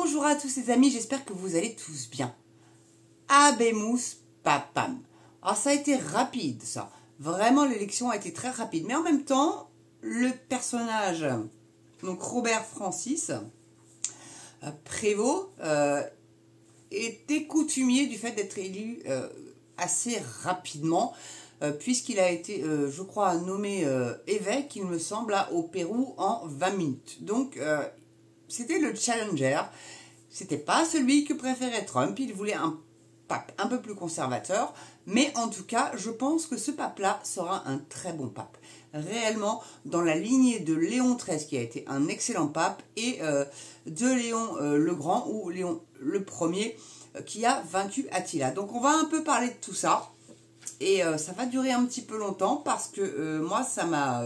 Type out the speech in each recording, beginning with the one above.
Bonjour à tous les amis, j'espère que vous allez tous bien. Habemus Papam. Alors ça a été rapide ça, vraiment l'élection a été très rapide, mais en même temps, le personnage, donc Robert Francis Prévost, était coutumier du fait d'être élu assez rapidement, puisqu'il a été, je crois, nommé évêque, il me semble, au Pérou en 20 minutes. Donc, c'était le challenger. C'était pas celui que préférait Trump. Il voulait un pape un peu plus conservateur. Mais en tout cas, je pense que ce pape-là sera un très bon pape. Réellement, dans la lignée de Léon XIII, qui a été un excellent pape, et de Léon le Grand, ou Léon le Ier, qui a vaincu Attila. Donc on va un peu parler de tout ça. Et ça va durer un petit peu longtemps, parce que moi, ça m'a...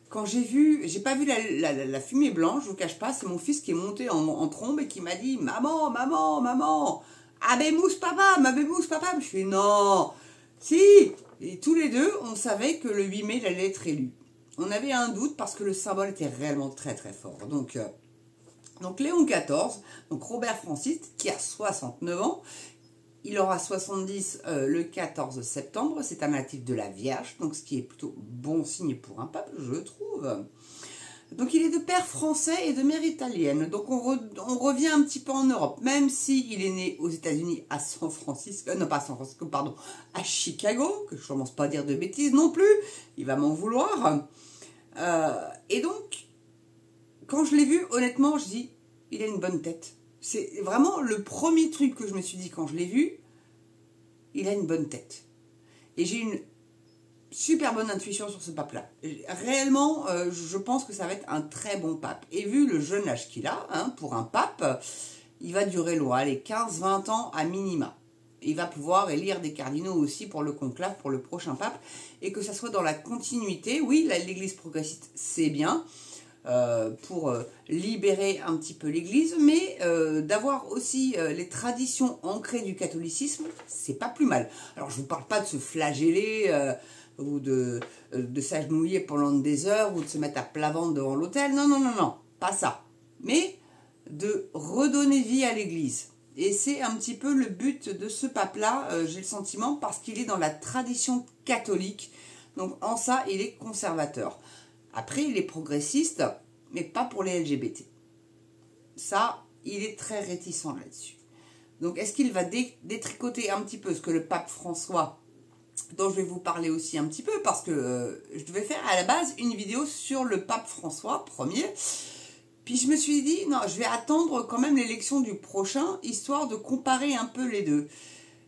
quand j'ai vu, j'ai pas vu la fumée blanche, je vous cache pas, c'est mon fils qui est monté en trombe et qui m'a dit « Maman, maman, maman, Habemus Papam, Habemus Papam !» Je fais « Non, si !» Et tous les deux, on savait que le 8 mai, il allait être élu. On avait un doute parce que le symbole était réellement très très fort. Donc Léon XIV, donc Robert Francis, qui a 69 ans, il aura 70 le 14 septembre, c'est un natif de la Vierge, donc ce qui est plutôt bon signe pour un pape, je trouve. Donc il est de père français et de mère italienne, donc on revient un petit peu en Europe, même s'il est né aux États-Unis à San Francisco, non pas à San Francisco, pardon, à Chicago, que je commence pas à dire de bêtises non plus, il va m'en vouloir. Et donc, quand je l'ai vu, honnêtement, je dis, il a une bonne tête. C'est vraiment le premier truc que je me suis dit quand je l'ai vu, il a une bonne tête. Et j'ai une super bonne intuition sur ce pape-là. Réellement, je pense que ça va être un très bon pape. Et vu le jeune âge qu'il a, hein, pour un pape, il va durer loin, les 15-20 ans à minima. Il va pouvoir élire des cardinaux aussi pour le conclave, pour le prochain pape. Et que ça soit dans la continuité, oui, l'église progressiste, c'est bien. Pour libérer un petit peu l'église, mais d'avoir aussi les traditions ancrées du catholicisme, c'est pas plus mal. Alors je vous parle pas de se flageller ou de s'agenouiller pendant des heures ou de se mettre à plat ventre devant l'autel, non, non, non, non, pas ça. Mais de redonner vie à l'église. Et c'est un petit peu le but de ce pape-là, j'ai le sentiment, parce qu'il est dans la tradition catholique, donc en ça, il est conservateur. Après, il est progressiste, mais pas pour les LGBT. Ça, il est très réticent là-dessus. Donc, est-ce qu'il va détricoter un petit peu ce que le pape François, dont je vais vous parler aussi un petit peu, parce que je devais faire à la base une vidéo sur le pape François Ier. Puis je me suis dit, non, je vais attendre quand même l'élection du prochain, histoire de comparer un peu les deux.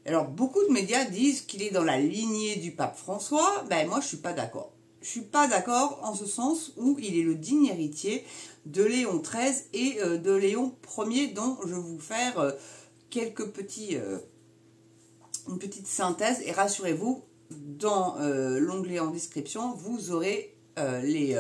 Alors, beaucoup de médias disent qu'il est dans la lignée du pape François. Ben, moi, je ne suis pas d'accord. Je ne suis pas d'accord en ce sens où il est le digne héritier de Léon XIII et de Léon Ier, dont je vais vous faire quelques une petite synthèse. Et rassurez-vous, dans l'onglet en description, vous aurez les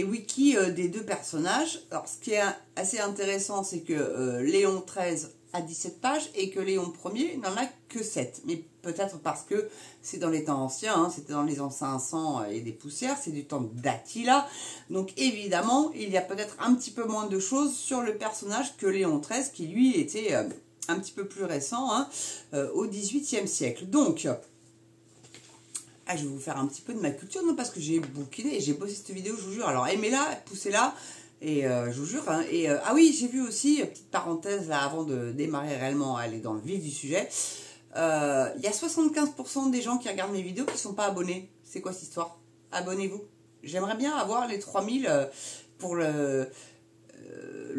wikis des deux personnages. Alors, ce qui est assez intéressant, c'est que Léon XIII a 17 pages et que Léon Ier n'en a que 7. Mais peut-être parce que c'est dans les temps anciens, hein, c'était dans les ans 500 et des poussières, c'est du temps d'Attila. Donc évidemment, il y a peut-être un petit peu moins de choses sur le personnage que Léon XIII, qui lui était un petit peu plus récent, hein, au XVIIIe siècle. Donc, je vais vous faire un petit peu de ma culture, non parce que j'ai bouquiné et j'ai bossé cette vidéo, je vous jure. Alors aimez-la, poussez-la. Et je vous jure, hein, ah oui, j'ai vu aussi, petite parenthèse là, avant de démarrer réellement à aller dans le vif du sujet, il y a 75% des gens qui regardent mes vidéos qui ne sont pas abonnés. C'est quoi cette histoire? Abonnez-vous. J'aimerais bien avoir les 3000 pour le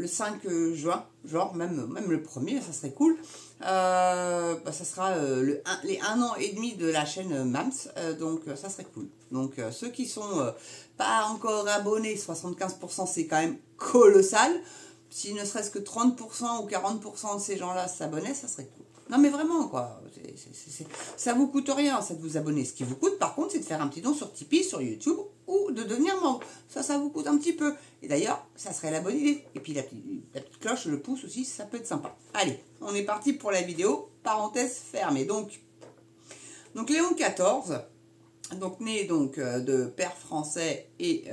5 juin, genre même le 1er, ça serait cool. Ça sera les 1 an et demi de la chaîne Mams, donc ça serait cool. Donc ceux qui sont pas encore abonnés, 75%, c'est quand même colossal. Si ne serait-ce que 30% ou 40% de ces gens-là s'abonnaient, ça serait cool. Non mais vraiment quoi, ça vous coûte rien ça de vous abonner. Ce qui vous coûte par contre, c'est de faire un petit don sur Tipeee, sur YouTube ou de devenir membre. Ça vous coûte un petit peu. Et d'ailleurs, ça serait la bonne idée. Et puis la petite cloche, le pouce aussi, ça peut être sympa. Allez, on est parti pour la vidéo. Parenthèse fermée. Donc Léon XIV, donc né de père français et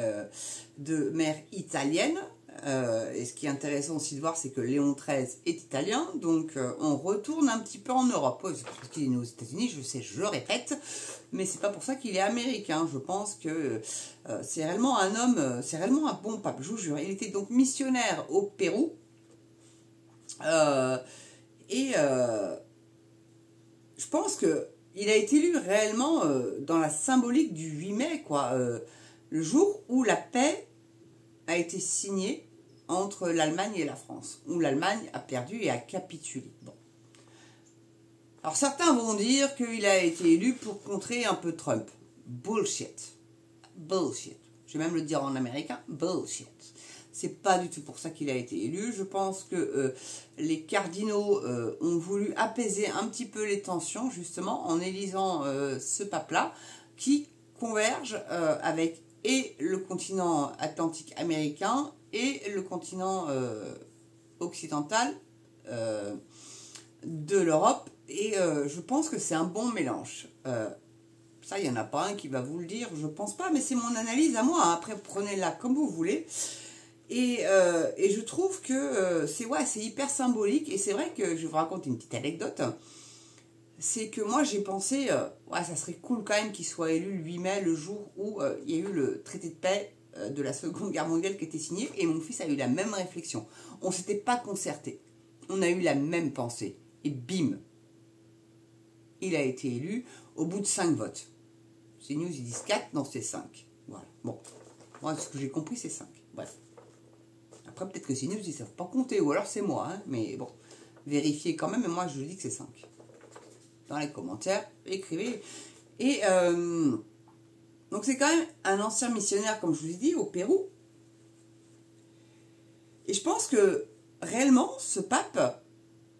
de mère italienne. Et ce qui est intéressant aussi de voir, c'est que Léon XIII est italien, donc on retourne un petit peu en Europe. Ouais, c'est parce qu'il est né aux États-Unis, je sais, je le répète, mais c'est pas pour ça qu'il est américain. Je pense que c'est réellement un homme, c'est réellement un bon pape, je vous jure. Il était donc missionnaire au Pérou, et je pense que il a été élu réellement dans la symbolique du 8 mai, quoi, le jour où la paix a été signée entre l'Allemagne et la France, où l'Allemagne a perdu et a capitulé. Bon. Alors certains vont dire qu'il a été élu pour contrer un peu Trump. Bullshit. Bullshit. Je vais même le dire en américain, bullshit. C'est pas du tout pour ça qu'il a été élu. Je pense que les cardinaux ont voulu apaiser un petit peu les tensions, justement, en élisant ce pape-là, qui converge avec et le continent atlantique américain et le continent occidental de l'Europe. Et je pense que c'est un bon mélange. Ça, il n'y en a pas un qui va vous le dire, je pense pas, mais c'est mon analyse à moi. Après, prenez-la comme vous voulez. Et je trouve que c'est hyper symbolique. Et c'est vrai que je vais vous raconter une petite anecdote. C'est que moi, j'ai pensé, ça serait cool quand même qu'il soit élu le 8 mai, le jour où il y a eu le traité de paix de la Seconde Guerre mondiale qui était signé. Et mon fils a eu la même réflexion. On ne s'était pas concerté. On a eu la même pensée. Et bim, il a été élu au bout de 5 votes. CNews, ils disent 4, non, c'est 5. Voilà. Bon, moi, ce que j'ai compris, c'est 5. Bref. Après, peut-être que CNews, ils ne savent pas compter, ou alors c'est moi. Hein, mais bon, vérifiez quand même, et moi, je dis que c'est 5. Dans les commentaires, écrivez. Et donc, c'est quand même un ancien missionnaire, comme je vous ai dit, au Pérou. Et je pense que, réellement, ce pape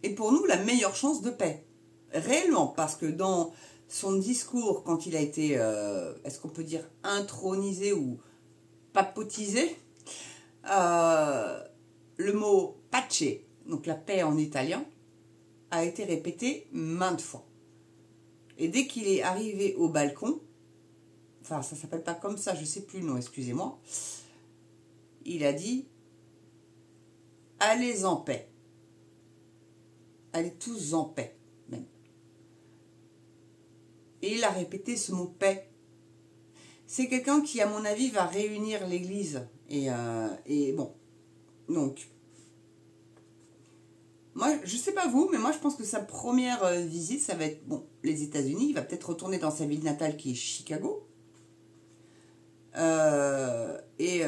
est pour nous la meilleure chance de paix. Réellement, parce que dans son discours, quand il a été, est-ce qu'on peut dire intronisé ou papotisé, le mot pace, donc la paix en italien, a été répété maintes fois. Et dès qu'il est arrivé au balcon, enfin ça s'appelle pas comme ça, je sais plus le nom, excusez-moi, il a dit « Allez en paix ». Allez tous en paix, même. Et il a répété ce mot « paix ». C'est quelqu'un qui, à mon avis, va réunir l'Église. Et bon, donc, moi, je sais pas vous, mais moi, je pense que sa première visite, ça va être, bon, les États-Unis. Il va peut-être retourner dans sa ville natale qui est Chicago. Et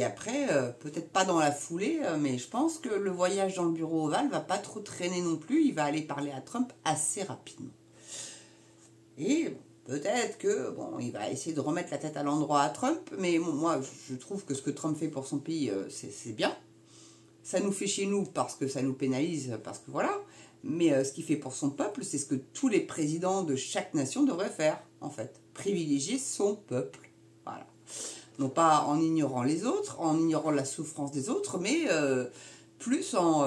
après, peut-être pas dans la foulée, mais je pense que le voyage dans le bureau ovale va pas trop traîner non plus. Il va aller parler à Trump assez rapidement. Et peut-être que, bon, il va essayer de remettre la tête à l'endroit à Trump, mais bon, moi, je trouve que ce que Trump fait pour son pays, c'est bien. Ça nous fait chez nous parce que ça nous pénalise, parce que voilà. Mais ce qu'il fait pour son peuple, c'est ce que tous les présidents de chaque nation devraient faire, en fait. Privilégier son peuple. Voilà. Non pas en ignorant les autres, en ignorant la souffrance des autres, mais plus en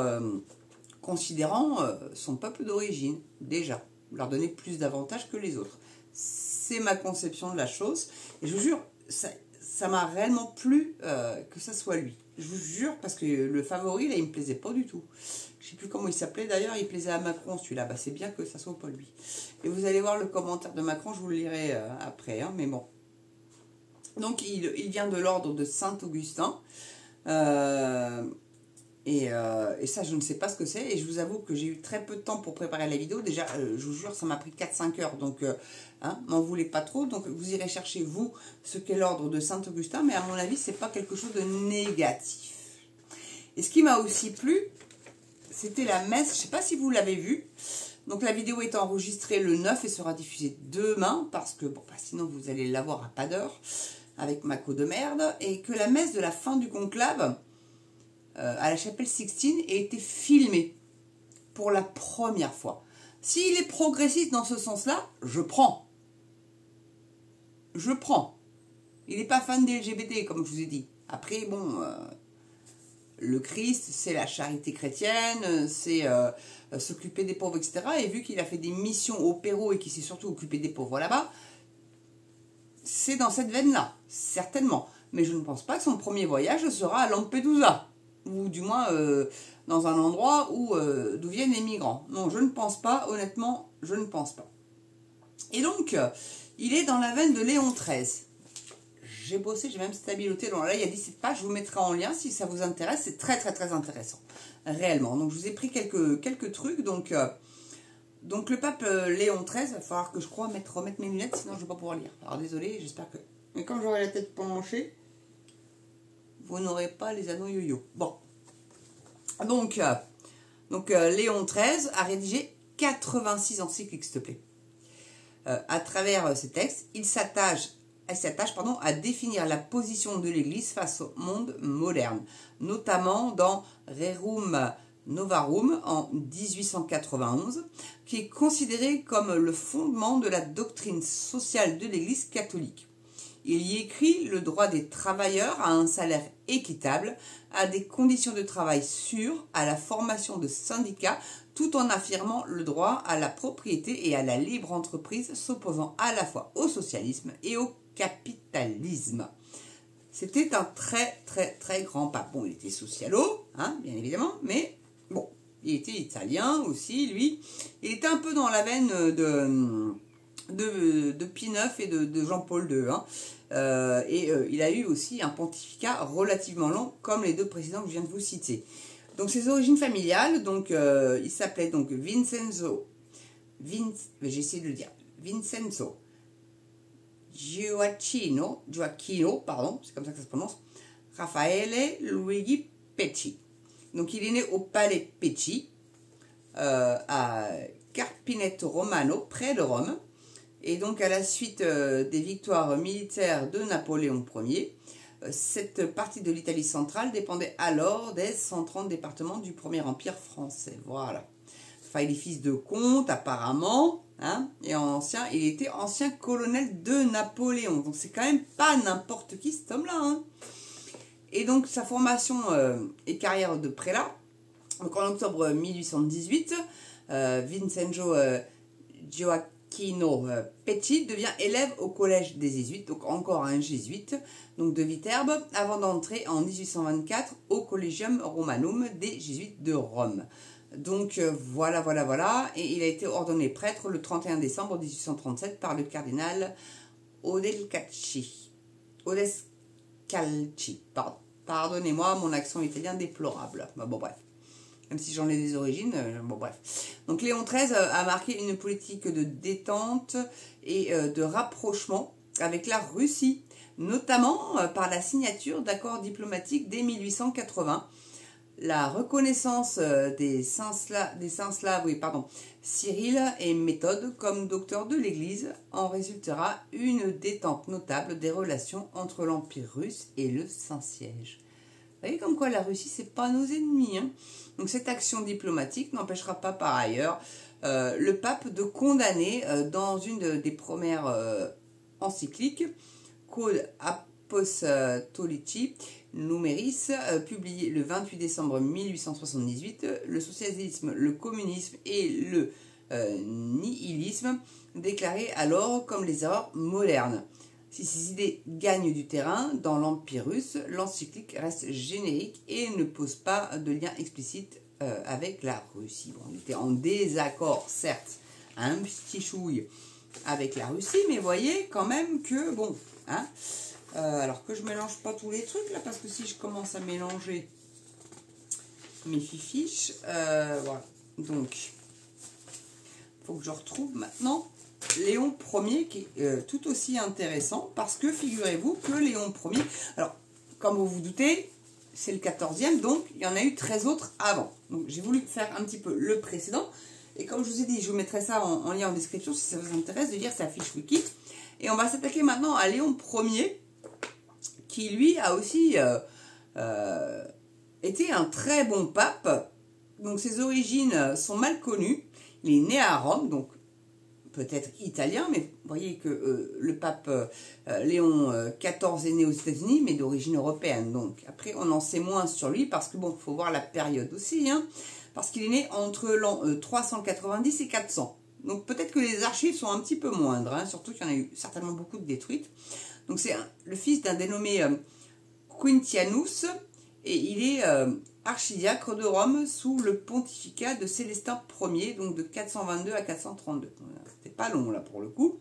considérant son peuple d'origine, déjà. Leur donner plus d'avantages que les autres. C'est ma conception de la chose. Et je vous jure, ça m'a réellement plu que ça soit lui. Je vous jure, parce que le favori, là, il me plaisait pas du tout. Je sais plus comment il s'appelait d'ailleurs, il plaisait à Macron celui-là. Bah, c'est bien que ça soit pas lui. Et vous allez voir le commentaire de Macron, je vous le lirai après, hein, mais bon. Donc, il vient de l'ordre de Saint-Augustin. Et ça, je ne sais pas ce que c'est. Et je vous avoue que j'ai eu très peu de temps pour préparer la vidéo. Déjà, je vous jure, ça m'a pris 4-5 heures. Donc, m'en voulez pas trop. Donc, vous irez chercher, vous, ce qu'est l'ordre de Saint-Augustin. Mais à mon avis, c'est pas quelque chose de négatif. Et ce qui m'a aussi plu, c'était la messe. Je ne sais pas si vous l'avez vue. Donc, la vidéo est enregistrée le 9 et sera diffusée demain. Parce que, bon, sinon, vous allez l'avoir à pas d'heure. Avec ma co de merde. Et que la messe de la fin du conclave... à la chapelle Sixtine a été filmé pour la première fois. S'il est progressiste dans ce sens-là, je prends. Je prends. Il n'est pas fan des LGBT, comme je vous ai dit. Après, bon, le Christ, c'est la charité chrétienne, c'est s'occuper des pauvres, etc. Et vu qu'il a fait des missions au Pérou et qu'il s'est surtout occupé des pauvres là-bas, c'est dans cette veine-là, certainement. mais je ne pense pas que son premier voyage sera à Lampedusa, ou du moins dans un endroit d'où viennent les migrants. Non, je ne pense pas, honnêtement, je ne pense pas. Et donc, il est dans la veine de Léon XIII. J'ai bossé, j'ai même stabiloté. Donc là, il y a 17 pages, je vous mettrai en lien si ça vous intéresse. C'est très très très intéressant, réellement. Donc je vous ai pris quelques trucs. Donc le pape Léon XIII, il va falloir que je crois remettre mes lunettes, sinon je ne vais pas pouvoir lire. Alors désolé, j'espère que... Mais quand j'aurai la tête penchée, vous n'aurez pas les anneaux yo-yo. Bon. Donc Léon XIII a rédigé 86 encycliques, s'il te plaît. À travers ces textes, il s'attache à définir la position de l'Église face au monde moderne, notamment dans Rerum Novarum en 1891, qui est considéré comme le fondement de la doctrine sociale de l'Église catholique. Il y écrit le droit des travailleurs à un salaire équitable, à des conditions de travail sûres, à la formation de syndicats, tout en affirmant le droit à la propriété et à la libre entreprise, s'opposant à la fois au socialisme et au capitalisme. C'était un très très très grand pape. Bon, il était socialo, hein, bien évidemment, mais bon, il était italien aussi, lui. Il était un peu dans la veine de Pie IX et de Jean-Paul II. Hein. Il a eu aussi un pontificat relativement long, comme les deux précédents que je viens de vous citer. Donc ses origines familiales, donc il s'appelait donc Vincenzo, j'essaie de le dire, Vincenzo Gioacchino, c'est comme ça que ça se prononce, Raffaele Luigi Pecci. Donc il est né au palais Pecci, à Carpineto Romano, près de Rome. Et donc à la suite des victoires militaires de Napoléon Ier, cette partie de l'Italie centrale dépendait alors des 130 départements du Premier Empire français. Voilà. Enfin, il est fils de comte apparemment, hein, et il était ancien colonel de Napoléon. Donc c'est quand même pas n'importe qui cet homme-là. Hein. Et donc sa formation et carrière de prélat. Donc en octobre 1818, Vincenzo Gioacchino Pecci devient élève au collège des jésuites, donc encore un jésuite, donc de Viterbe, avant d'entrer en 1824 au Collegium Romanum des jésuites de Rome. Donc voilà, et il a été ordonné prêtre le 31 décembre 1837 par le cardinal Odescalchi. Pardonnez-moi, mon accent italien déplorable. Bon bref. Même si j'en ai des origines, bon bref. Donc Léon XIII a marqué une politique de détente et de rapprochement avec la Russie, notamment par la signature d'accords diplomatiques dès 1880. La reconnaissance des saints slaves, Cyril et Méthode comme docteurs de l'Église en résultera une détente notable des relations entre l'Empire russe et le Saint-Siège. Vous voyez comme quoi la Russie, c'est pas nos ennemis. Hein. Donc cette action diplomatique n'empêchera pas par ailleurs le pape de condamner dans une des premières encycliques, Code Apostolici Numeris, publié le 28 décembre 1878, le socialisme, le communisme et le nihilisme déclarés alors comme les erreurs modernes. Si ces idées gagnent du terrain dans l'Empire russe, l'encyclique reste générique et ne pose pas de lien explicite avec la Russie. Bon, on était en désaccord, certes, un petit chouille avec la Russie, mais voyez quand même que, bon, hein, alors que je mélange pas tous les trucs là, parce que si je commence à mélanger mes fiches, voilà. Donc, il faut que je retrouve maintenant Léon Ier, qui est tout aussi intéressant, parce que figurez-vous que Léon Ier, alors, comme vous vous doutez, c'est le 14e, donc il y en a eu 13 autres avant. Donc j'ai voulu faire un petit peu le précédent, et comme je vous ai dit, je vous mettrai ça en lien en description, si ça vous intéresse, de lire sa fiche wiki. Et on va s'attaquer maintenant à Léon Ier, qui lui a aussi été un très bon pape. Donc ses origines sont mal connues. Il est né à Rome, donc peut-être italien, mais vous voyez que le pape Léon XIV est né aux États-Unis, mais d'origine européenne. Donc après, on en sait moins sur lui, parce que bon, il faut voir la période aussi, hein, parce qu'il est né entre l'an 390 et 400. Donc peut-être que les archives sont un petit peu moindres, hein, surtout qu'il y en a eu certainement beaucoup de détruites. Donc c'est le fils d'un dénommé Quintianus, et il est archidiacre de Rome sous le pontificat de Célestin Ier, donc de 422 à 432. C'était pas long là pour le coup.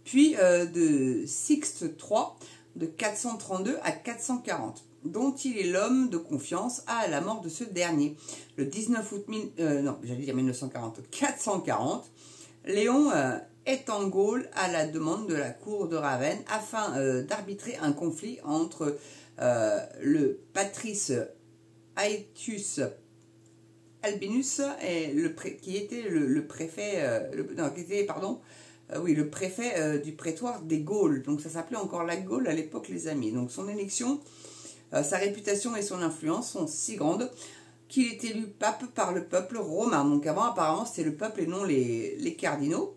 Puis de Sixte III, de 432 à 440, dont il est l'homme de confiance à la mort de ce dernier. Le 19 août 440, Léon est en Gaule à la demande de la cour de Ravenne afin d'arbitrer un conflit entre le patrice Aetius Albinus et qui était le préfet, le préfet du prétoire des Gaules. Donc ça s'appelait encore la Gaule à l'époque, les amis. Donc son élection, sa réputation et son influence sont si grandes qu'il est élu pape par le peuple romain. Donc avant, apparemment, c'était le peuple et non les cardinaux.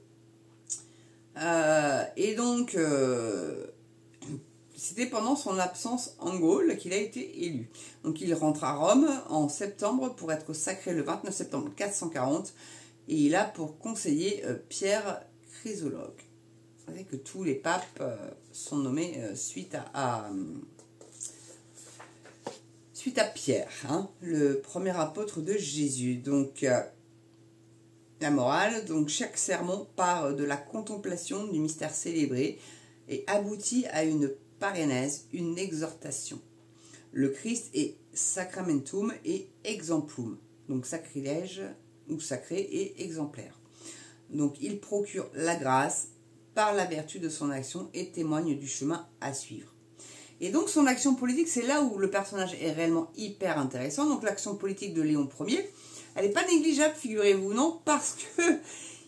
C'était pendant son absence en Gaule qu'il a été élu. Donc il rentre à Rome en septembre pour être sacré le 29 septembre 440 et il a pour conseiller Pierre Chrysologue. Vous savez que tous les papes sont nommés suite à Pierre, hein, le premier apôtre de Jésus. Donc la morale, donc chaque sermon part de la contemplation du mystère célébré et aboutit à une parénèse, une exhortation. Le Christ est sacramentum et exemplum, donc sacrilège ou sacré et exemplaire. Donc il procure la grâce par la vertu de son action et témoigne du chemin à suivre. Et donc son action politique, c'est là où le personnage est réellement hyper intéressant. Donc l'action politique de Léon Ier, elle n'est pas négligeable, figurez-vous, non, parce que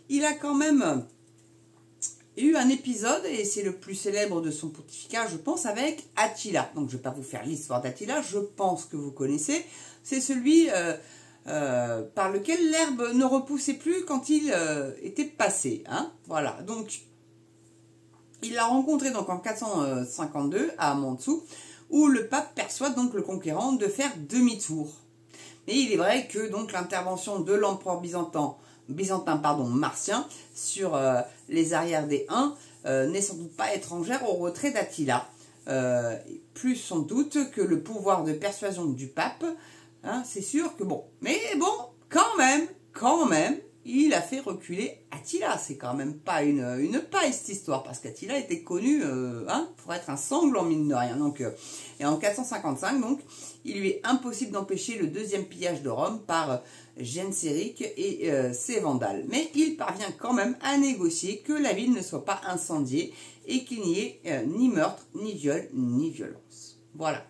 il a quand même eu un épisode, et c'est le plus célèbre de son pontificat, je pense, avec Attila. Donc je ne vais pas vous faire l'histoire d'Attila, je pense que vous connaissez. C'est celui par lequel l'herbe ne repoussait plus quand il était passé. Hein, voilà, donc il l'a rencontré donc en 452 à Mantoue, où le pape persuade donc le conquérant de faire demi-tour. Mais il est vrai que donc l'intervention de l'empereur byzantin Martien sur les arrières des Huns n'est sans doute pas étrangère au retrait d'Attila. Plus sans doute que le pouvoir de persuasion du pape, hein, c'est sûr que bon. Mais bon, quand même, il a fait reculer Attila. C'est quand même pas une paille cette histoire, parce qu'Attila était connu pour être un sanglant mine de rien. Donc, et en 455, donc, il lui est impossible d'empêcher le deuxième pillage de Rome par Genséric et ses Vandales. Mais il parvient quand même à négocier que la ville ne soit pas incendiée et qu'il n'y ait ni meurtre, ni viol, ni violence. Voilà.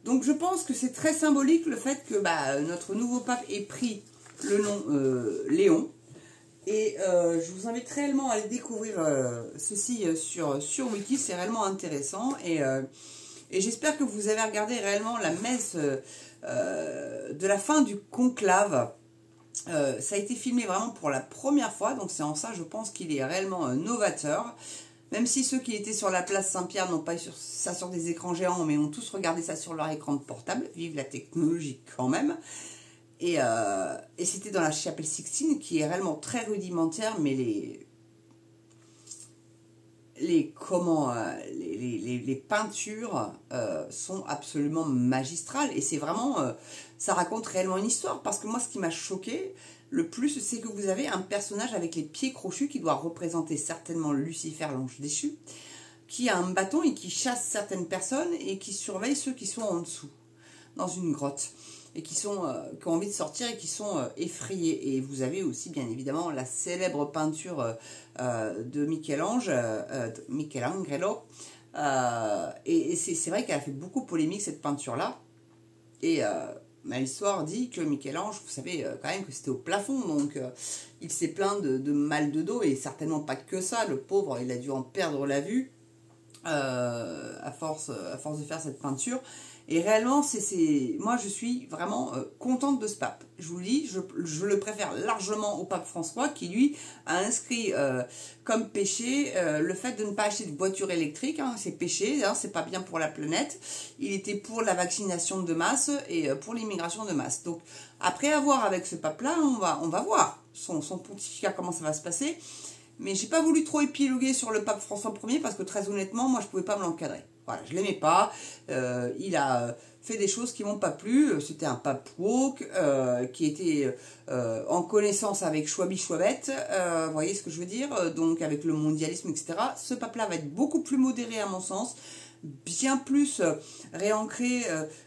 Donc je pense que c'est très symbolique le fait que notre nouveau pape ait pris le nom Léon. Et je vous invite réellement à aller découvrir ceci sur Wiki, c'est réellement intéressant. Et j'espère que vous avez regardé réellement la messe de la fin du conclave. Ça a été filmé vraiment pour la première fois, donc c'est en ça je pense qu'il est réellement novateur. Même si ceux qui étaient sur la place Saint-Pierre n'ont pas eu ça sur des écrans géants, mais ont tous regardé ça sur leur écran de portable. Vive la technologie quand même. Et c'était dans la chapelle Sixtine, qui est réellement très rudimentaire, mais les peintures sont absolument magistrales. Et c'est vraiment, ça raconte réellement une histoire. Parce que moi, ce qui m'a choqué le plus, c'est que vous avez un personnage avec les pieds crochus qui doit représenter certainement Lucifer, l'ange déchu, qui a un bâton et qui chasse certaines personnes et qui surveille ceux qui sont en dessous, dans une grotte, et qui ont envie de sortir et qui sont effrayés. Et vous avez aussi, bien évidemment, la célèbre peinture de Michelangelo. Et c'est vrai qu'elle a fait beaucoup polémique, cette peinture-là. Et l'histoire dit que Michel-Ange, vous savez quand même que c'était au plafond, donc il s'est plaint de mal de dos, et certainement pas que ça. Le pauvre, il a dû en perdre la vue à force de faire cette peinture. Et réellement, moi je suis vraiment contente de ce pape. Je vous le dis, je le préfère largement au pape François, qui lui a inscrit comme péché le fait de ne pas acheter de voiture électrique. Hein, c'est péché, hein, c'est pas bien pour la planète. Il était pour la vaccination de masse et pour l'immigration de masse. Donc après avoir avec ce pape-là, on va voir son pontificat, comment ça va se passer. Mais j'ai pas voulu trop épiloguer sur le pape François Ier, parce que très honnêtement, moi je pouvais pas me l'encadrer. Voilà, je l'aimais pas. Il a fait des choses qui m'ont pas plu. C'était un pape woke qui était en connaissance avec Chouabi Chouabette. Vous voyez ce que je veux dire? Donc avec le mondialisme, etc. Ce pape-là va être beaucoup plus modéré à mon sens, bien plus réancré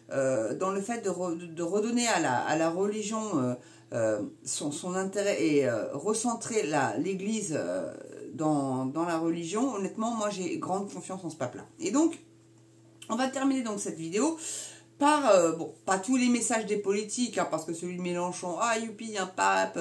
dans le fait de redonner à la religion son intérêt et recentrer l'Église dans la religion. Honnêtement, moi j'ai grande confiance en ce pape-là. Et donc, on va terminer donc cette vidéo par, bon, pas tous les messages des politiques, hein, parce que celui de Mélenchon, ah youpi, un pape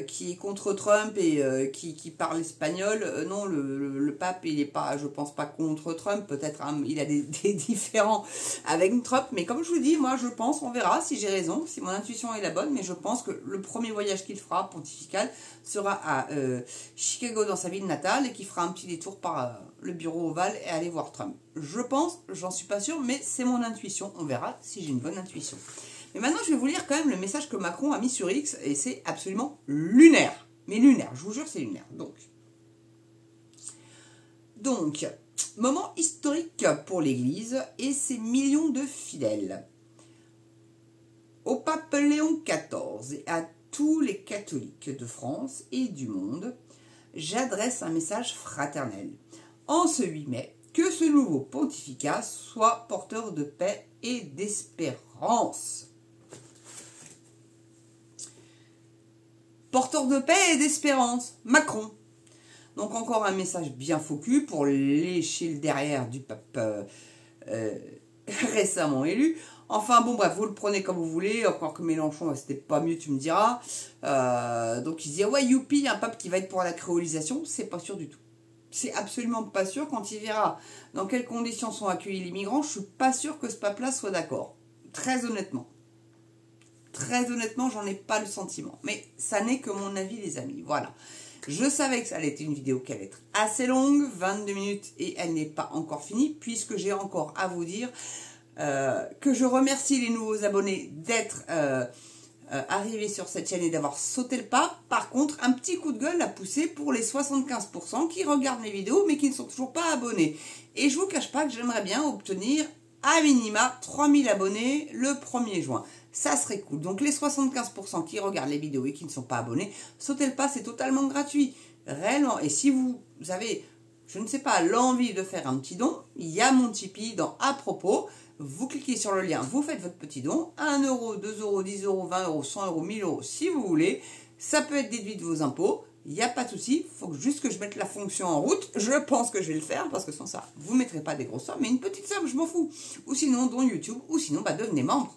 qui est contre Trump et qui parle espagnol, non, le pape, il est pas, je pense pas contre Trump, peut-être il a des différends avec Trump, mais comme je vous dis, moi je pense, on verra si j'ai raison, si mon intuition est la bonne, mais je pense que le premier voyage qu'il fera, pontifical, sera à Chicago, dans sa ville natale, et qu'il fera un petit détour par le bureau ovale et aller voir Trump. Je pense, j'en suis pas sûre, mais c'est mon intuition. On verra si j'ai une bonne intuition. Mais maintenant, je vais vous lire quand même le message que Macron a mis sur X, et c'est absolument lunaire. Mais lunaire, je vous jure, c'est lunaire. Donc, moment historique pour l'Église et ses millions de fidèles. Au pape Léon XIV et à tous les catholiques de France et du monde, j'adresse un message fraternel. En ce 8 mai, que ce nouveau pontificat soit porteur de paix et d'espérance. Porteur de paix et d'espérance, Macron. Donc encore un message bien focus pour lécher le derrière du pape récemment élu. Enfin bon bref, vous le prenez comme vous voulez, encore que Mélenchon c'était pas mieux, tu me diras. Donc il se dit ouais youpi, un pape qui va être pour la créolisation, c'est pas sûr du tout. C'est absolument pas sûr. Quand il verra dans quelles conditions sont accueillis les migrants, je suis pas sûr que ce pape-là soit d'accord. Très honnêtement. Très honnêtement, j'en ai pas le sentiment. Mais ça n'est que mon avis, les amis. Voilà. Je savais que ça allait être une vidéo qui allait être assez longue, 22 minutes, et elle n'est pas encore finie, puisque j'ai encore à vous dire que je remercie les nouveaux abonnés d'être arrivés sur cette chaîne et d'avoir sauté le pas. Par contre, un petit coup de gueule à pousser pour les 75% qui regardent mes vidéos mais qui ne sont toujours pas abonnés. Et je vous cache pas que j'aimerais bien obtenir à minima 3000 abonnés le 1er juin. Ça serait cool. Donc les 75% qui regardent les vidéos et qui ne sont pas abonnés, sautez le pas, c'est totalement gratuit. Réellement. Et si vous avez, je ne sais pas, l'envie de faire un petit don, il y a mon Tipeee dans à propos. Vous cliquez sur le lien, vous faites votre petit don, 1 euro, 2 euros, 10 euros, 20 euros, 100 euros, 1000 euros, si vous voulez. Ça peut être déduit de vos impôts, il n'y a pas de souci. Il faut juste que je mette la fonction en route. Je pense que je vais le faire, parce que sans ça, vous ne mettrez pas des grosses sommes, mais une petite somme, je m'en fous. Ou sinon, don YouTube, ou sinon, bah, devenez membre.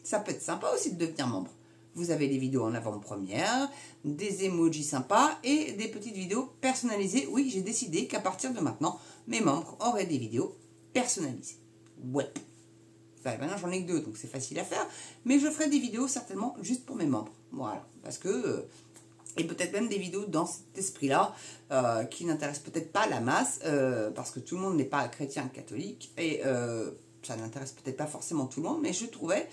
Ça peut être sympa aussi de devenir membre. Vous avez des vidéos en avant-première, des emojis sympas et des petites vidéos personnalisées. Oui, j'ai décidé qu'à partir de maintenant, mes membres auraient des vidéos personnalisées. Ouais. Enfin, maintenant j'en ai que 2, donc c'est facile à faire. Mais je ferai des vidéos certainement juste pour mes membres. Voilà. Parce que... et peut-être même des vidéos dans cet esprit-là, qui n'intéressent peut-être pas la masse, parce que tout le monde n'est pas chrétien catholique, et ça n'intéresse peut-être pas forcément tout le monde, mais je trouvais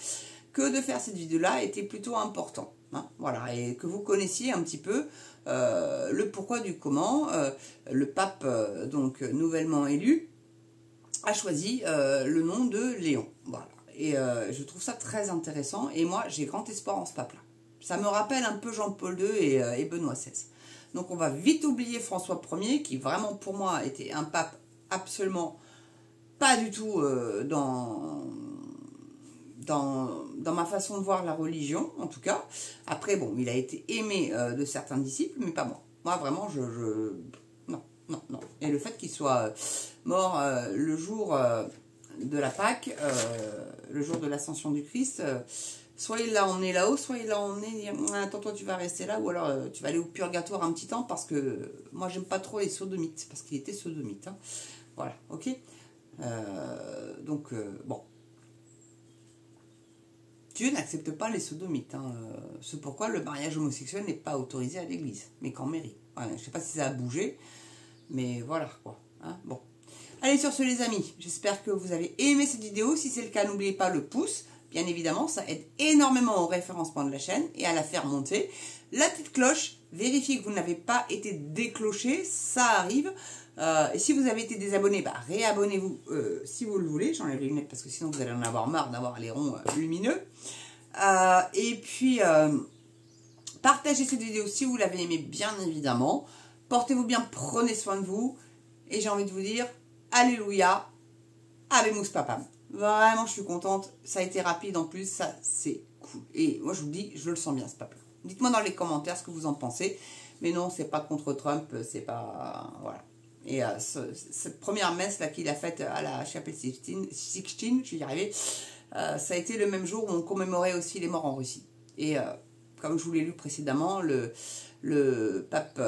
que de faire cette vidéo-là était plutôt important. Hein, voilà, et que vous connaissiez un petit peu le pourquoi du comment. Le pape, donc nouvellement élu, a choisi le nom de Léon. Voilà. Et je trouve ça très intéressant. Et moi, j'ai grand espoir en ce pape-là. Ça me rappelle un peu Jean-Paul II et Benoît XVI. Donc on va vite oublier François Ier, qui vraiment pour moi était un pape absolument pas du tout dans ma façon de voir la religion, en tout cas. Après, bon, il a été aimé de certains disciples, mais pas moi. Moi, vraiment, non. Et le fait qu'il soit mort le jour de la Pâque, le jour de l'ascension du Christ, soit il l'a emmené là-haut, soit il l'a emmené, attends, toi tu vas rester là, ou alors tu vas aller au purgatoire un petit temps, parce que moi j'aime pas trop les sodomites, parce qu'il était sodomite. Hein. Voilà, ok. Donc, bon. Dieu n'accepte pas les sodomites. Hein. C'est pourquoi le mariage homosexuel n'est pas autorisé à l'église, mais qu'en mairie. Ouais, je ne sais pas si ça a bougé, mais voilà quoi. Hein, bon. Allez, sur ce les amis, j'espère que vous avez aimé cette vidéo. Si c'est le cas, n'oubliez pas le pouce. bien évidemment, ça aide énormément au référencement de la chaîne et à la faire monter. La petite cloche, vérifiez que vous n'avez pas été décloché, ça arrive. Et si vous avez été désabonné, bah, réabonnez-vous si vous le voulez. J'enlève les lunettes parce que sinon vous allez en avoir marre d'avoir les ronds lumineux. Et puis, partagez cette vidéo si vous l'avez aimée, bien évidemment. Portez-vous bien, prenez soin de vous. Et j'ai envie de vous dire, alléluia, Habemus Papam. Vraiment, je suis contente. Ça a été rapide en plus, ça c'est cool. Et moi, je vous dis, je le sens bien ce pape. Dites-moi dans les commentaires ce que vous en pensez. Mais non, c'est pas contre Trump, c'est pas... voilà. Et cette première messe là qu'il a faite à la chapelle Sixtine, je vais y arriver, ça a été le même jour où on commémorait aussi les morts en Russie. Et comme je vous l'ai lu précédemment, le pape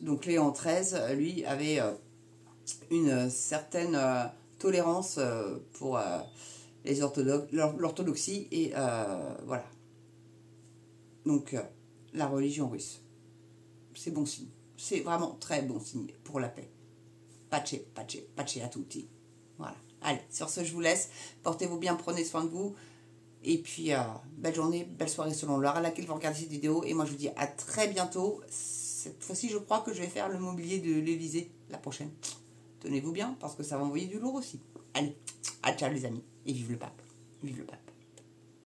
donc Léon XIII, lui, avait une certaine tolérance pour l'orthodoxie et voilà. Donc la religion russe. C'est bon signe. C'est vraiment très bon signe pour la paix. Pace, pace, pace a tutti. Voilà. Allez, sur ce, je vous laisse. Portez-vous bien, prenez soin de vous. Et puis, belle journée, belle soirée selon l'heure à laquelle vous regardez cette vidéo. Et moi, je vous dis à très bientôt. Cette fois-ci, je crois que je vais faire le mobilier de l'Élysée la prochaine. Tenez-vous bien, parce que ça va envoyer du lourd aussi. Allez, à ciao les amis. Et vive le pape. Vive le pape.